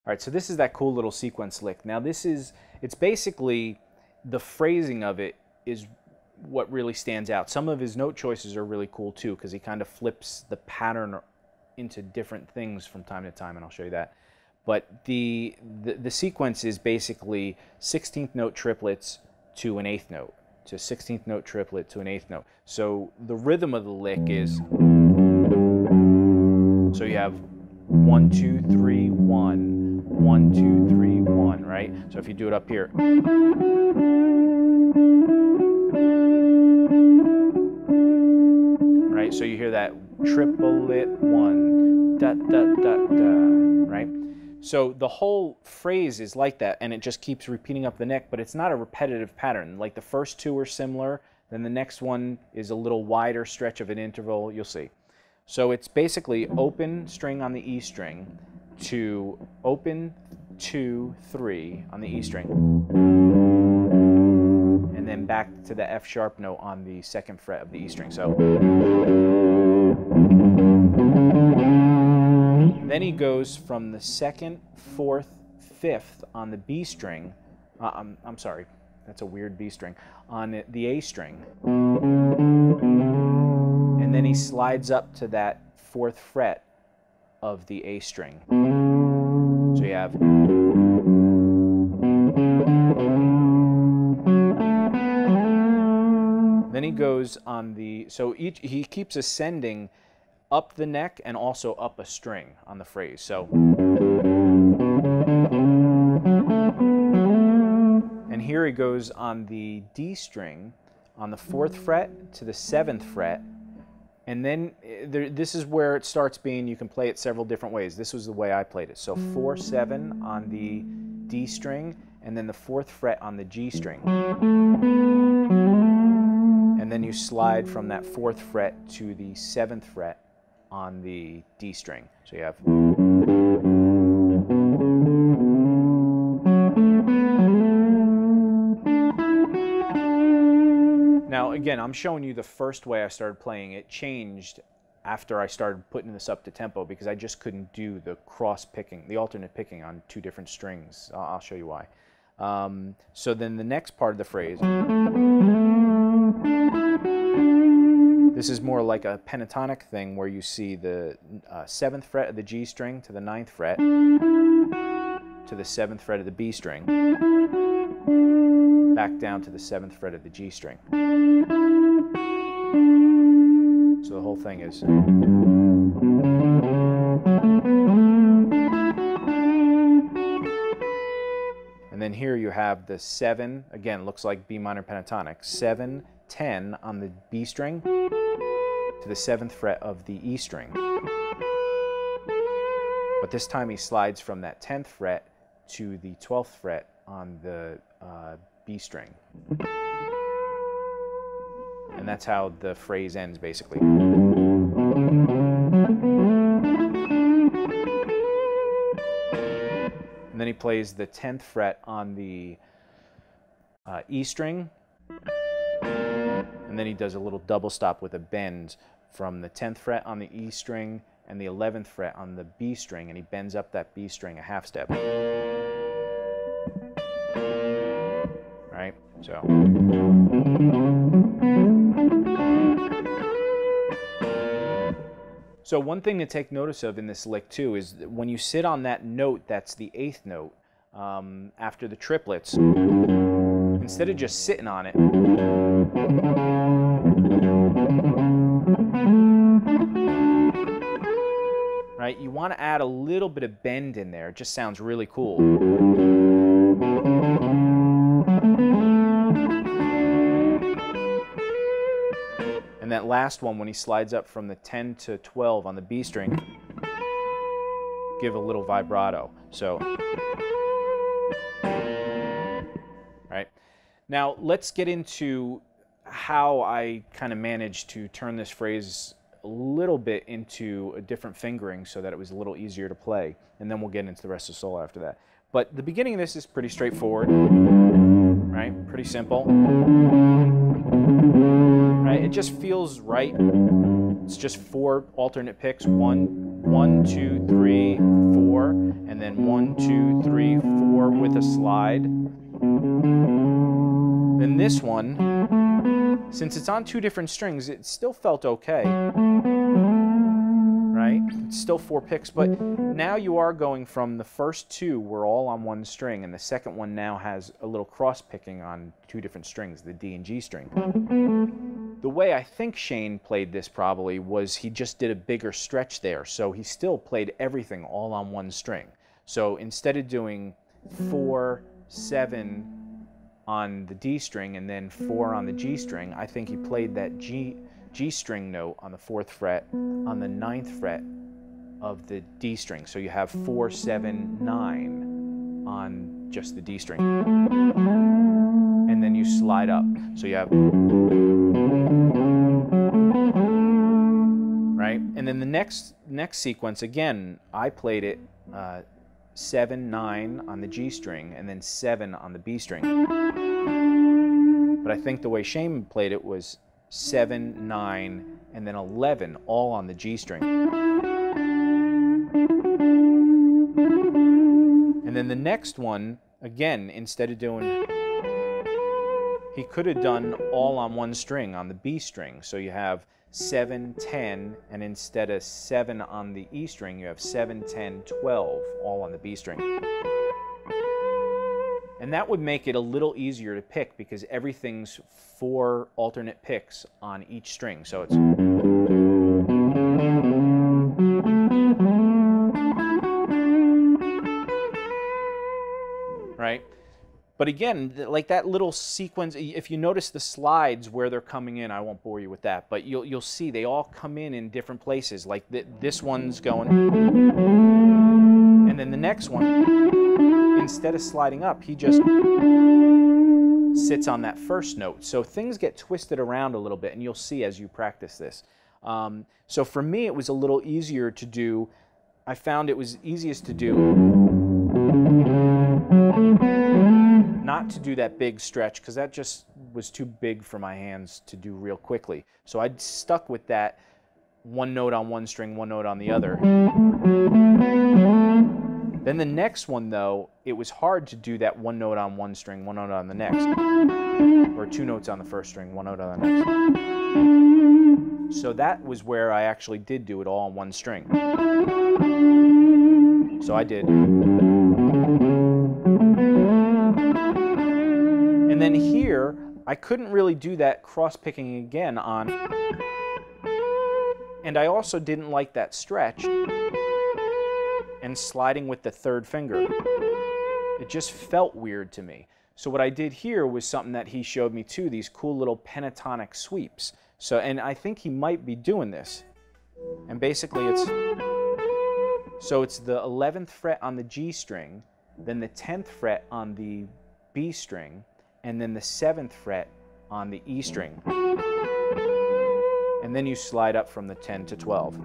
All right, so this is that cool little sequence lick. Now it's basically, the phrasing of it is what really stands out. Some of his note choices are really cool too, because he kind of flips the pattern into different things from time to time, and I'll show you that. But the sequence is basically 16th note triplets to an 8th note, to 16th note triplet to an 8th note. So the rhythm of the lick is, so you have 1, 2, 3, 1, 1, 2, 3, 1, right? So if you do it up here, right? So you hear that triplet 1, da da da da, right? So the whole phrase is like that, and it just keeps repeating up the neck, but it's not a repetitive pattern. Like the first two are similar, then the next one is a little wider stretch of an interval, you'll see. So it's basically open string on the E string to open 2, 3 on the E string, and then back to the F sharp note on the 2nd fret of the E string. So then he goes from the 2nd, 4th, 5th on the B string. I'm sorry, that's a weird B string, on the A string. And then he slides up to that 4th fret of the A string. So you have, then he goes on the, so he keeps ascending up the neck and also up a string on the phrase. So, and here he goes on the D string on the 4th fret to the 7th fret, and then this is where it starts being, you can play it several different ways. This was the way I played it. So 4, 7 on the D string, and then the 4th fret on the G string. And then you slide from that 4th fret to the 7th fret on the D string. So you have, now again, I'm showing you the first way I started playing. It changed after I started putting this up to tempo because I just couldn't do the cross picking, the alternate picking on 2 different strings. I'll show you why. So then the next part of the phrase, this is more like a pentatonic thing where you see the 7th fret of the G string to the 9th fret to the 7th fret of the B string, back down to the 7th fret of the G string. So the whole thing is, and then here you have the 7, again looks like B minor pentatonic, 7, 10 on the B string to the 7th fret of the E string. But this time he slides from that 10th fret to the 12th fret on the B string. And that's how the phrase ends basically. And then he plays the 10th fret on the E string, and then he does a little double stop with a bend from the 10th fret on the E string and the 11th fret on the B string, and he bends up that B string a half step. Right? So. So one thing to take notice of in this lick too is that when you sit on that note that's the 8th note after the triplets, instead of just sitting on it, right, you want to add a little bit of bend in there. It just sounds really cool. And that last one, when he slides up from the 10 to 12 on the B string, give a little vibrato. So, right. Now let's get into how I kind of managed to turn this phrase a little bit into a different fingering so that it was a little easier to play, and then we'll get into the rest of the solo after that. But the beginning of this is pretty straightforward, right? Pretty simple. Right? just feels right. It's just 4 alternate picks, 1, 1, 2, 3, 4, and then 1, 2, 3, 4 with a slide. Then this one, since it's on 2 different strings, it still felt okay, right? It's still 4 picks, but now you are going from the first 2 were all on 1 string, and the second one now has a little cross picking on 2 different strings, the D and G string. The way I think Shane played this probably was he just did a bigger stretch there, so he still played everything all on 1 string. So instead of doing 4, 7 on the D string and then 4 on the G string, I think he played that G string note on the 4th fret on the 9th fret of the D string. So you have 4, 7, 9 on just the D string. And then you slide up. So you have, right? And then the next sequence, again, I played it 7, 9 on the G string and then 7 on the B string. But I think the way Shane played it was 7, 9, and then 11 all on the G string. And then the next one, again, instead of doing, he could have done all on 1 string on the B string. So you have 7, 10, and instead of 7 on the E string, you have 7, 10, 12, all on the B string. And that would make it a little easier to pick because everything's 4 alternate picks on each string. So it's, right? But again, like that little sequence, if you notice the slides where they're coming in, I won't bore you with that, but you'll see they all come in different places. Like this one's going, and then the next one, instead of sliding up, he just sits on that first note. So things get twisted around a little bit, and you'll see as you practice this. So for me, it was a little easier to do. I found it was easiest to do not to do that big stretch because that just was too big for my hands to do real quickly. So I stuck with that 1 note on 1 string, 1 note on the other. Then the next one, though, it was hard to do that 1 note on 1 string, 1 note on the next, or 2 notes on the first string, 1 note on the next. So that was where I actually did do it all on 1 string. So I did. And then here, I couldn't really do that cross-picking again on, and I also didn't like that stretch and sliding with the 3rd finger. It just felt weird to me. So what I did here was something that he showed me too, these cool little pentatonic sweeps. So, and I think he might be doing this. And basically it's the 11th fret on the G string, then the 10th fret on the B string, and then the 7th fret on the E string. And then you slide up from the 10 to 12.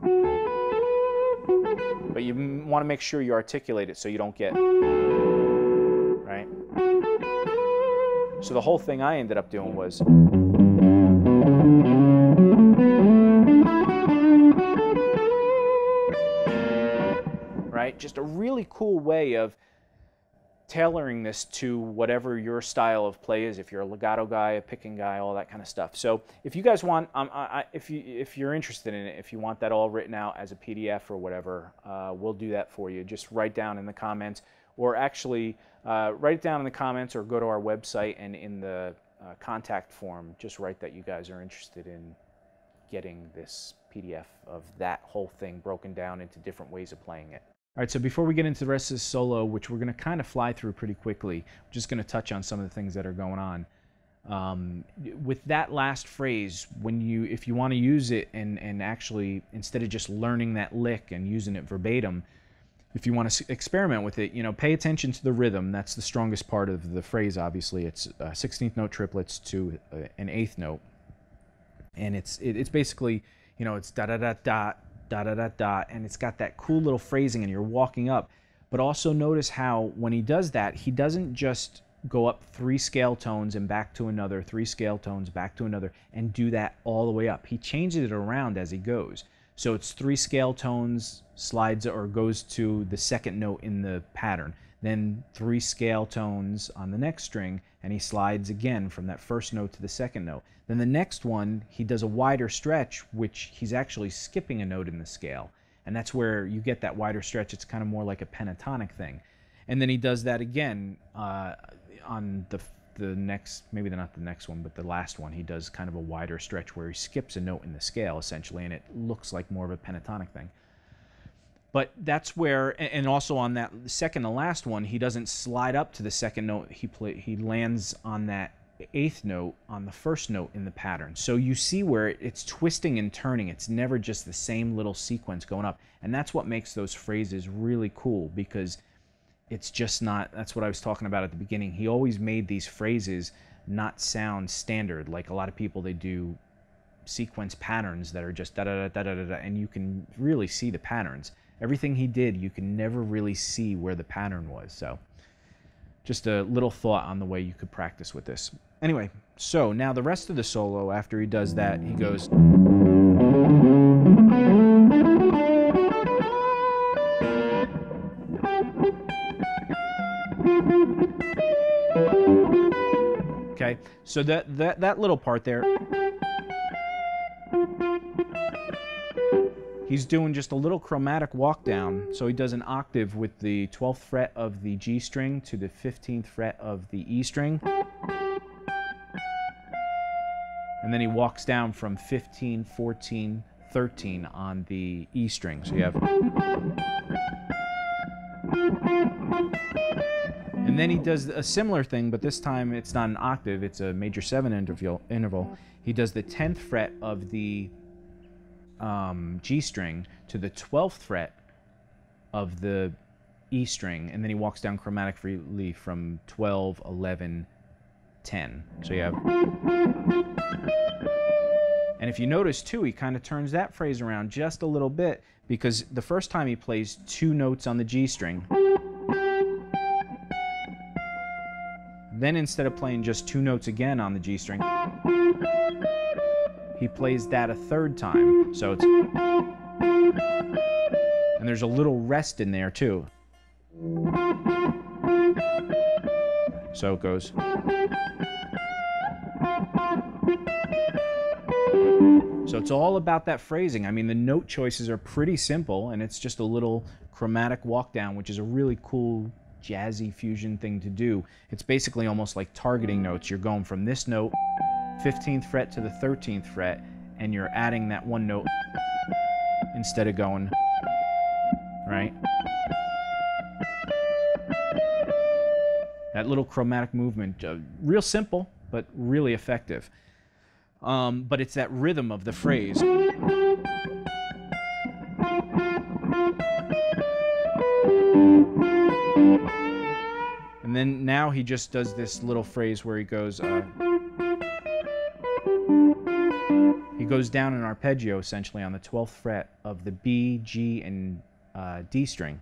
But you want to make sure you articulate it so you don't get, right? So the whole thing I ended up doing was, right? Just a really cool way of tailoring this to whatever your style of play is, if you're a legato guy, a picking guy, all that kind of stuff. So if you guys want, if you're interested in it, if you want that all written out as a PDF or whatever, we'll do that for you. Just write down in the comments, or actually write it down in the comments, or go to our website and in the contact form, just write that you guys are interested in getting this PDF of that whole thing broken down into different ways of playing it. All right, so before we get into the rest of this solo, which we're going to kind of fly through pretty quickly, I'm just going to touch on some of the things that are going on. With that last phrase, if you want to use it and actually, instead of just learning that lick and using it verbatim, if you want to experiment with it, pay attention to the rhythm. That's the strongest part of the phrase, obviously. It's 16th note triplets to an 8th note. And it's basically, it's da-da-da-da, da-da-da-da, and it's got that cool little phrasing and you're walking up. But also notice how when he does that, he doesn't just go up 3 scale tones and back to another, 3 scale tones, back to another, and do that all the way up. He changes it around as he goes. So it's 3 scale tones, slides or goes to the second note in the pattern. Then 3 scale tones on the next string, and he slides again from that first note to the second note. Then the next one, he does a wider stretch, which he's actually skipping a note in the scale. And that's where you get that wider stretch. It's kind of more like a pentatonic thing. And then he does that again on the next, maybe not the next one, but the last one. He does kind of a wider stretch where he skips a note in the scale, essentially, and it looks like more of a pentatonic thing. But that's where, and also on that second to last one, he doesn't slide up to the second note. He lands on that 8th note on the first note in the pattern. So you see where it's twisting and turning. It's never just the same little sequence going up. And that's what makes those phrases really cool, because it's just not, that's what I was talking about at the beginning. He always made these phrases not sound standard. Like a lot of people, they do sequence patterns that are just da-da-da-da-da-da, and you can really see the patterns. Everything he did, you can never really see where the pattern was. So just a little thought on the way you could practice with this. Anyway, so now the rest of the solo, after he does that, he goes... Okay, so that little part there, he's doing just a little chromatic walk down. So he does an octave with the 12th fret of the G string to the 15th fret of the E string. And then he walks down from 15, 14, 13 on the E string. So you have... And then he does a similar thing, but this time it's not an octave, it's a major 7 interval. He does the 10th fret of the G string to the 12th fret of the E string, and then he walks down chromatically from 12, 11, 10. So you have... And if you notice too, he kind of turns that phrase around just a little bit, because the first time he plays 2 notes on the G string. Then instead of playing just 2 notes again on the G string, he plays that a 3rd time. So it's... And there's a little rest in there too. So it goes... So it's all about that phrasing. I mean, the note choices are pretty simple, and it's just a little chromatic walk down, which is a really cool jazzy fusion thing to do. It's basically almost like targeting notes. You're going from this note, 15th fret to the 13th fret, and you're adding that one note instead of going, right? That little chromatic movement, real simple, but really effective. But it's that rhythm of the phrase. And then now he just does this little phrase where he goes down an arpeggio essentially on the 12th fret of the B, G, and D string.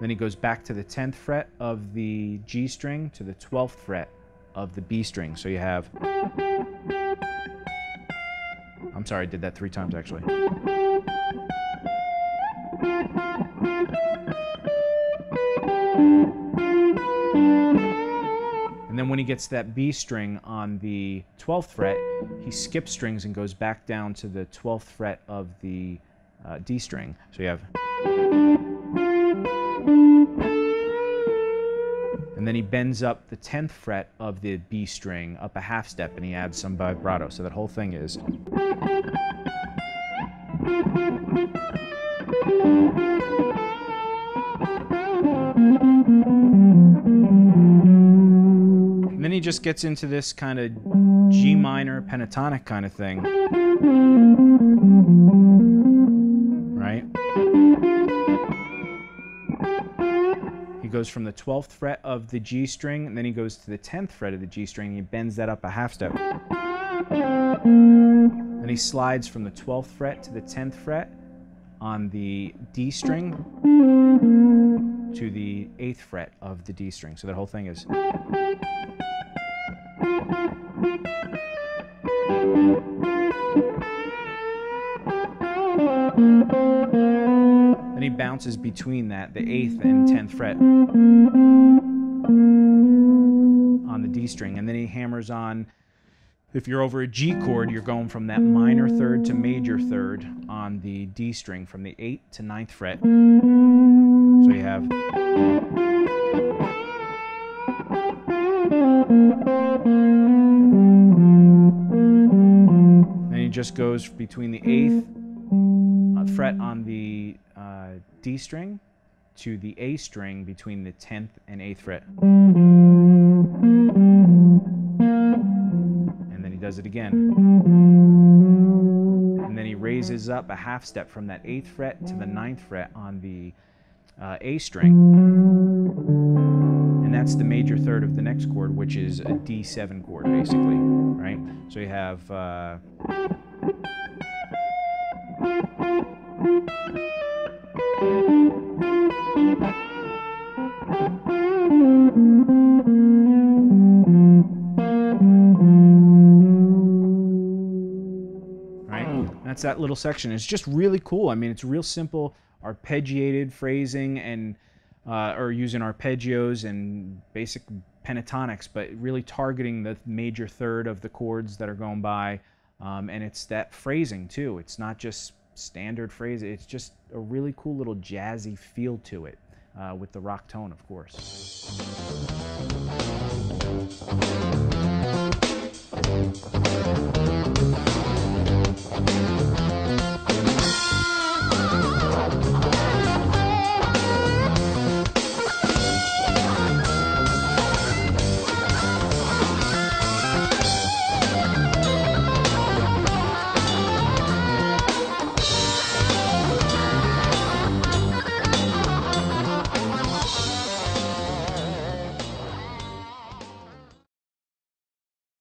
Then he goes back to the 10th fret of the G string to the 12th fret of the B string. So you have... I'm sorry, I did that 3 times actually. And then when he gets that B string on the 12th fret, he skips strings and goes back down to the 12th fret of the D string. So you have... And then he bends up the 10th fret of the B string up a half step, and he adds some vibrato. So that whole thing is... And then he just gets into this kind of G minor pentatonic kind of thing. Right? He goes from the 12th fret of the G string, and then he goes to the 10th fret of the G string, and he bends that up a half step. Then he slides from the 12th fret to the 10th fret on the D string, to the 8th fret of the D string. So that whole thing is. Then he bounces between that, the 8th and 10th fret on the D string, and then he hammers on. If you're over a G chord, you're going from that minor third to major third on the D string from the 8th to 9th fret. So you have. Then he just goes between the 8th fret on the D string to the A string between the 10th and 8th fret. Does it again. And then he raises up a half step from that 8th fret to the 9th fret on the A string. And that's the major third of the next chord, which is a D7 chord, basically, right? So you have that's that little section. It's just really cool. I mean, it's real simple, arpeggiated phrasing, and or using arpeggios and basic pentatonics, but really targeting the major third of the chords that are going by. And it's that phrasing too. It's not just standard phrasing. It's just a really cool little jazzy feel to it, with the rock tone, of course.